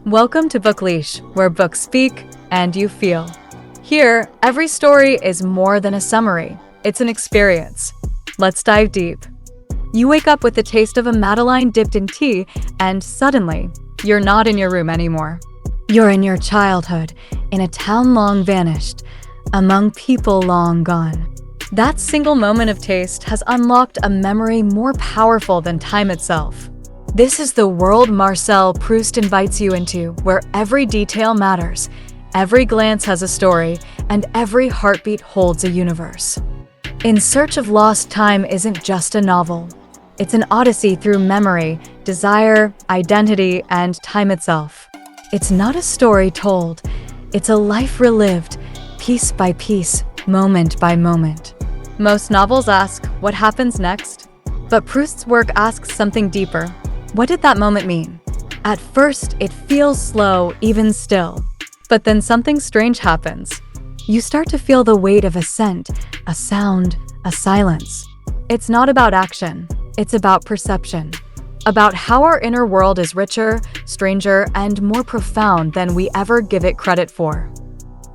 Welcome to Book Leash, where books speak and you feel. Here, every story is more than a summary. It's an experience. Let's dive deep. You wake up with the taste of a Madeleine dipped in tea, and suddenly, you're not in your room anymore. You're in your childhood, in a town long vanished, among people long gone. That single moment of taste has unlocked a memory more powerful than time itself. This is the world Marcel Proust invites you into, where every detail matters, every glance has a story, and every heartbeat holds a universe. In Search of Lost Time isn't just a novel. It's an odyssey through memory, desire, identity, and time itself. It's not a story told. It's a life relived, piece by piece, moment by moment. Most novels ask, what happens next? But Proust's work asks something deeper. What did that moment mean? At first, it feels slow, even still. But then something strange happens. You start to feel the weight of a scent, a sound, a silence. It's not about action. It's about perception. About how our inner world is richer, stranger, and more profound than we ever give it credit for.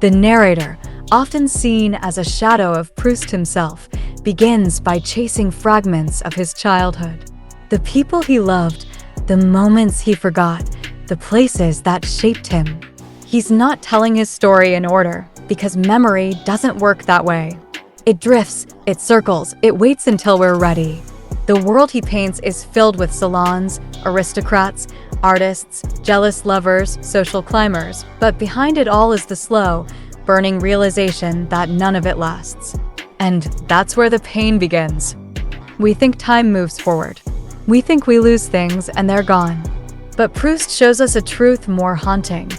The narrator, often seen as a shadow of Proust himself, begins by chasing fragments of his childhood. The people he loved, the moments he forgot, the places that shaped him. He's not telling his story in order, because memory doesn't work that way. It drifts, it circles, it waits until we're ready. The world he paints is filled with salons, aristocrats, artists, jealous lovers, social climbers, but behind it all is the slow, burning realization that none of it lasts. And that's where the pain begins. We think time moves forward. We think we lose things and they're gone. But Proust shows us a truth more haunting.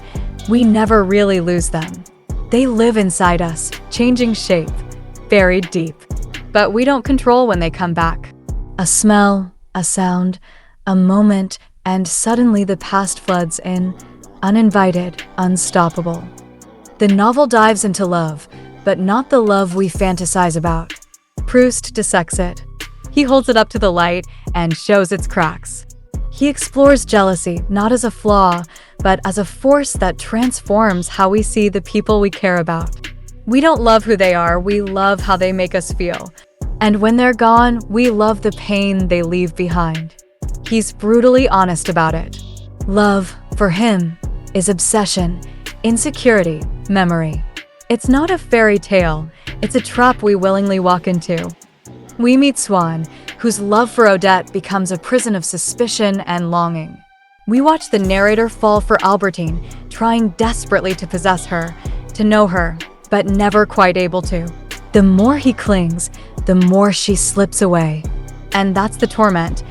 We never really lose them. They live inside us, changing shape, buried deep. But we don't control when they come back. A smell, a sound, a moment, and suddenly the past floods in, uninvited, unstoppable. The novel dives into love, but not the love we fantasize about. Proust dissects it. He holds it up to the light and shows its cracks. He explores jealousy not as a flaw, but as a force that transforms how we see the people we care about. We don't love who they are, we love how they make us feel. And when they're gone, we love the pain they leave behind. He's brutally honest about it. Love, for him, is obsession, insecurity, memory. It's not a fairy tale, it's a trap we willingly walk into. We meet Swann, whose love for Odette becomes a prison of suspicion and longing. We watch the narrator fall for Albertine, trying desperately to possess her, to know her, but never quite able to. The more he clings, the more she slips away. And that's the torment,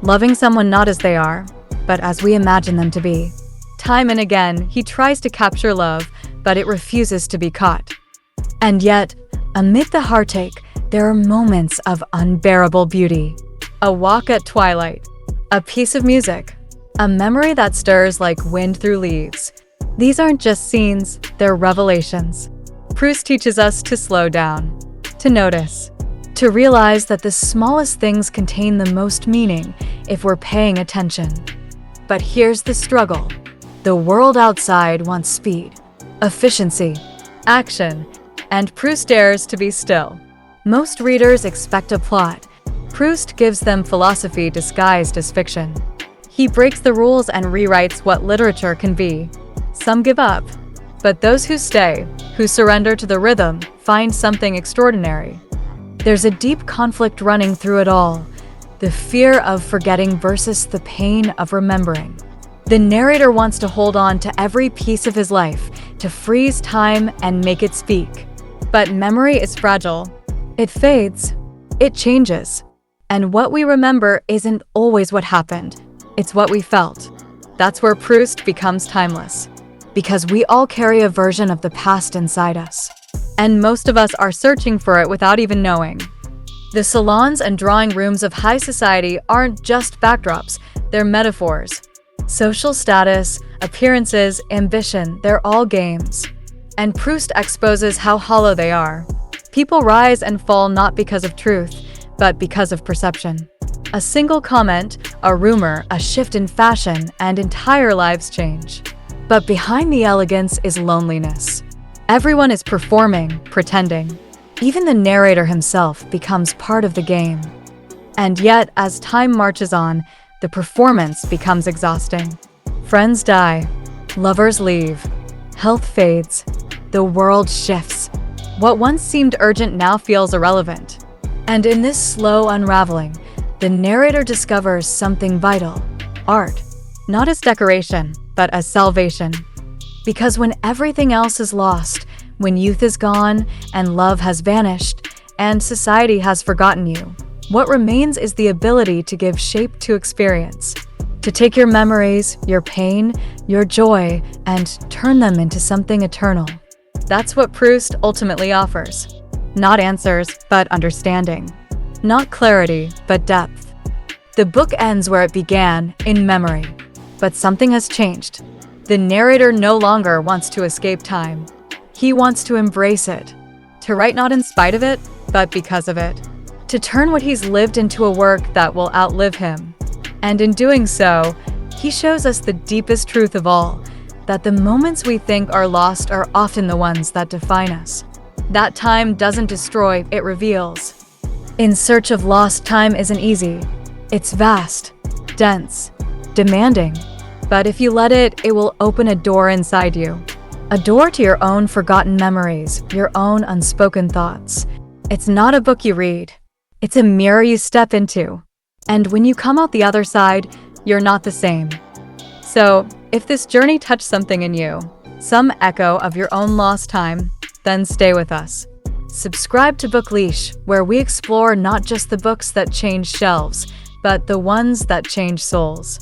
loving someone not as they are, but as we imagine them to be. Time and again, he tries to capture love, but it refuses to be caught. And yet, amid the heartache, there are moments of unbearable beauty. A walk at twilight, a piece of music, a memory that stirs like wind through leaves. These aren't just scenes, they're revelations. Proust teaches us to slow down, to notice, to realize that the smallest things contain the most meaning if we're paying attention. But here's the struggle. The world outside wants speed, efficiency, action, and Proust dares to be still. Most readers expect a plot. Proust gives them philosophy disguised as fiction. He breaks the rules and rewrites what literature can be. Some give up, but those who stay, who surrender to the rhythm, find something extraordinary. There's a deep conflict running through it all, the fear of forgetting versus the pain of remembering. The narrator wants to hold on to every piece of his life, to freeze time and make it speak. But memory is fragile. It fades. It changes. And what we remember isn't always what happened. It's what we felt. That's where Proust becomes timeless. Because we all carry a version of the past inside us. And most of us are searching for it without even knowing. The salons and drawing rooms of high society aren't just backdrops, they're metaphors. Social status, appearances, ambition, they're all games. And Proust exposes how hollow they are. People rise and fall not because of truth, but because of perception. A single comment, a rumor, a shift in fashion, and entire lives change. But behind the elegance is loneliness. Everyone is performing, pretending. Even the narrator himself becomes part of the game. And yet, as time marches on, the performance becomes exhausting. Friends die, lovers leave, health fades, the world shifts. What once seemed urgent now feels irrelevant. And in this slow unraveling, the narrator discovers something vital: art, not as decoration, but as salvation. Because when everything else is lost, when youth is gone, and love has vanished, and society has forgotten you, what remains is the ability to give shape to experience, to take your memories, your pain, your joy, and turn them into something eternal. That's what Proust ultimately offers. Not answers, but understanding. Not clarity, but depth. The book ends where it began, in memory. But something has changed. The narrator no longer wants to escape time. He wants to embrace it. To write not in spite of it, but because of it. To turn what he's lived into a work that will outlive him. And in doing so, he shows us the deepest truth of all, that the moments we think are lost are often the ones that define us. That time doesn't destroy, it reveals. In Search of Lost Time isn't easy. It's vast, dense, demanding. But if you let it, it will open a door inside you. A door to your own forgotten memories, your own unspoken thoughts. It's not a book you read. It's a mirror you step into. And when you come out the other side, you're not the same. So, if this journey touched something in you, some echo of your own lost time, then stay with us. Subscribe to Book Leash, where we explore not just the books that change shelves, but the ones that change souls.